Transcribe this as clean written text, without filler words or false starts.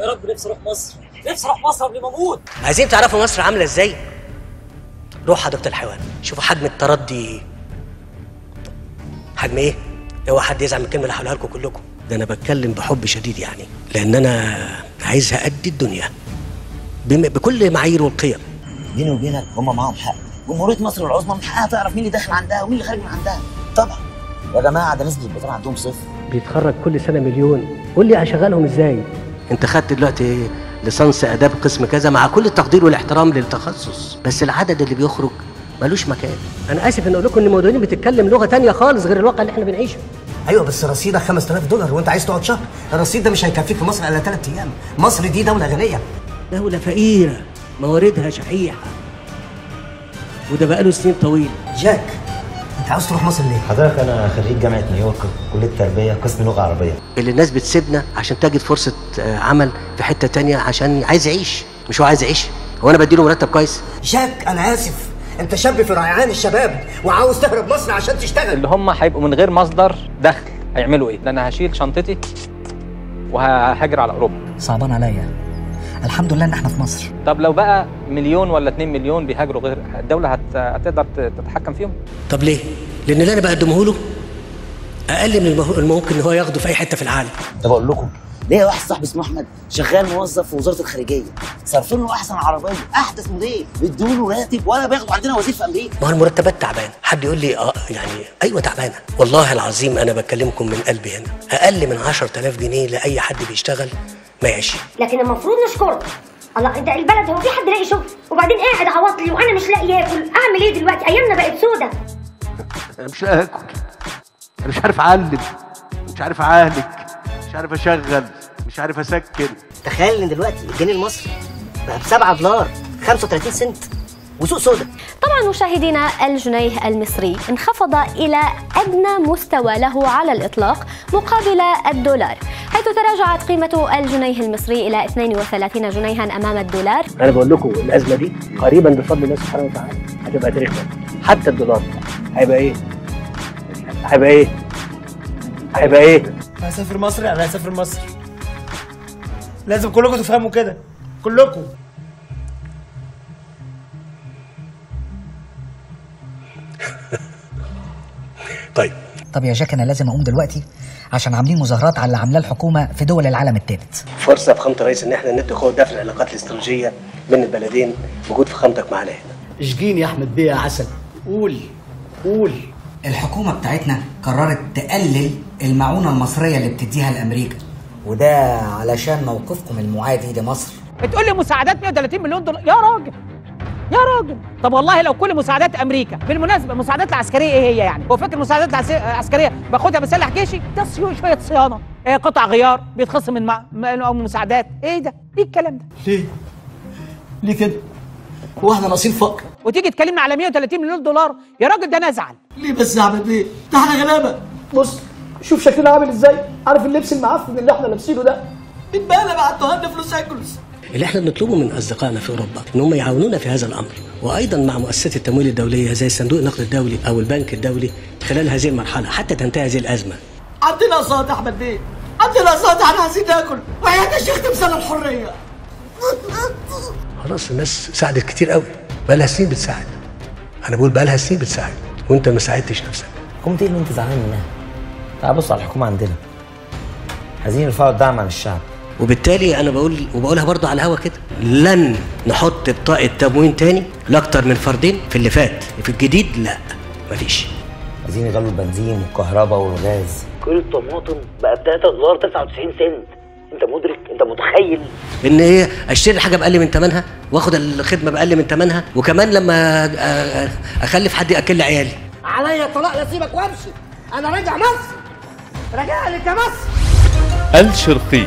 يا رب نفسي اروح مصر، نفسي اروح مصر قبل ما اموت. عايزين تعرفوا مصر عامله ازاي؟ روح حديقه الحيوان، شوفوا حجم التردي. حجم ايه؟ اوعى حد يزعل من الكلمه اللي هقولها لكم كلكم، ده انا بتكلم بحب شديد يعني، لان انا عايزها قد الدنيا بكل معايير والقيم. بيني وبينك هم معاهم حق، جمهوريه مصر العظمى من حقها تعرف مين اللي داخل عندها ومين اللي خارج من عندها. طبعا يا جماعه ده نسبه البطاله عندهم صفر. بيتخرج كل سنه مليون، قول لي هشغلهم ازاي؟ انت خدت دلوقتي ليسانس اداب قسم كذا، مع كل التقدير والاحترام للتخصص، بس العدد اللي بيخرج ملوش مكان. انا اسف ان اقول لكم ان المديرين بتتكلم لغه تانية خالص غير الواقع اللي احنا بنعيشه. ايوه بس رصيدك $5000 وانت عايز تقعد شهر، الرصيد ده مش هيكفيك في مصر الا 3 ايام. مصر دي دوله غنيه، دوله فقيره مواردها شحيحه، وده بقاله سنين طويله. جاك انت عاوز تروح مصر ليه؟ حضرتك انا خريج جامعه نيويورك، كليه تربيه، قسم لغه عربيه. اللي الناس بتسيبنا عشان تجد فرصه عمل في حته تانية عشان عايز يعيش، مش هو عايز يعيش، هو انا بديله مرتب كويس؟ جاك انا اسف، انت شاب في ريعان الشباب وعاوز تهرب مصر عشان تشتغل. اللي هم هيبقوا من غير مصدر دخل هيعملوا ايه؟ ده انا هشيل شنطتي وهاجر على اوروبا. صعبان عليا، الحمد لله ان احنا في مصر. طب لو بقى 1 ولا 2 مليون بيهاجروا، غير الدوله هتقدر تتحكم فيهم؟ طب ليه؟ لان اللي انا بقدمه له اقل من الممكن ان هو ياخده في اي حته في العالم. طب اقول لكم ليه، واحد صاحبي اسمه احمد شغال موظف في وزاره الخارجيه، صارفين له احسن عربيه، احدث موديل، بيدوا له راتب ولا بياخدوا عندنا وزير في امريكا. ما هو المرتبات تعبانه، حد يقول لي يعني ايوه تعبانه، والله العظيم انا بكلمكم من قلبي هنا، اقل من 10000 جنيه لاي حد بيشتغل ما يعيش. لكن المفروض نشكره. الله، انت البلد هو في حد لاقي شغل وبعدين قاعد عواطلي وانا مش لاقي اكل، اعمل ايه دلوقتي؟ ايامنا بقت سودة. انا مش لاقي اكل، انا مش عارف اعلم، مش عارف اعالج، مش عارف اشغل، مش عارف اسكن. تخيل ان دلوقتي الجنيه المصري بقى ب$7 35 سنت وسوق سودا. طبعا مشاهدينا، الجنيه المصري انخفض إلى أدنى مستوى له على الإطلاق مقابل الدولار، حيث تراجعت قيمة الجنيه المصري إلى 32 جنيها أمام الدولار. أنا بقول لكم الأزمة دي قريبا بفضل الله سبحانه وتعالى هتبقى تاريخنا، حتى الدولار هيبقى إيه؟ هيبقى إيه؟ هيبقى إيه؟ هسافر مصر، أنا هسافر مصر. لازم كلكم تفهموا كده، كلكم. طب يا جاك انا لازم اقوم دلوقتي عشان عاملين مظاهرات على اللي عاملاه الحكومه في دول العالم الثالث. فرصه فخامه الرئيس ان احنا ندي قوه دفع العلاقات الاستراتيجيه بين البلدين، وجود فخامتك معانا هنا. اشجيني يا احمد بيه يا عسل، قول. الحكومه بتاعتنا قررت تقلل المعونه المصريه اللي بتديها لامريكا، وده علشان موقفكم المعادي لمصر. بتقول لي مساعدات $130 مليون؟ يا راجل يا راجل، طب والله لو كل مساعدات امريكا، بالمناسبه المساعدات العسكريه ايه هي يعني؟ هو فاكر المساعدات العسكريه باخدها بسلح جيشي؟ ده شويه صيانه، قطع غيار بيتخصم من المساعدات، ايه ده؟ ايه الكلام ده؟ ليه كده؟ هو احنا ناقصين فقر؟ وتيجي تكلمنا على $130 مليون؟ يا راجل ده انا ازعل. ليه بس يا احمد بيه؟ ده احنا غلابه. بص شوف شكلنا عامل ازاي، عارف اللبس المعفن اللي احنا لابسينه ده؟ اتبقى بعتوها لنا فلوس اكل. اللي احنا بنطلبه من اصدقائنا في اوروبا ان هم يعاونونا في هذا الامر، وايضا مع مؤسسات التمويل الدوليه زي صندوق النقد الدولي او البنك الدولي خلال هذه المرحله حتى تنتهي هذه الازمه. عندنا اقساط يا احمد بيه، عندنا اقساط، احنا عايزين ناكل، وحياه الشيخ تمثال الحريه. خلاص الناس ساعدت كتير قوي، بقى لها سنين بتساعد. انا بقول بقى لها سنين بتساعد وانت ما ساعدتش نفسك. حكومه ايه اللي انت زعلان منها؟ تعال بص على الحكومه عندنا، عايزين يرفعوا الدعم عن الشعب، وبالتالي انا بقول وبقولها برضه على الهوا كده، لن نحط بطاقه تموين تاني لاكتر من فردين في اللي فات، في الجديد لا مفيش. عايزين يغلوا البنزين والكهرباء والغاز. كيلو الطماطم بقى ب$3 99 سنت، انت مدرك؟ انت متخيل ان ايه؟ اشتري الحاجه باقل من ثمنها واخد الخدمه باقل من ثمنها، وكمان لما اخلف حد ياكل لي عيالي. عليا الطلاق، لا اسيبك وامشي، انا راجع مصر، راجع لك يا مصر. الشرقي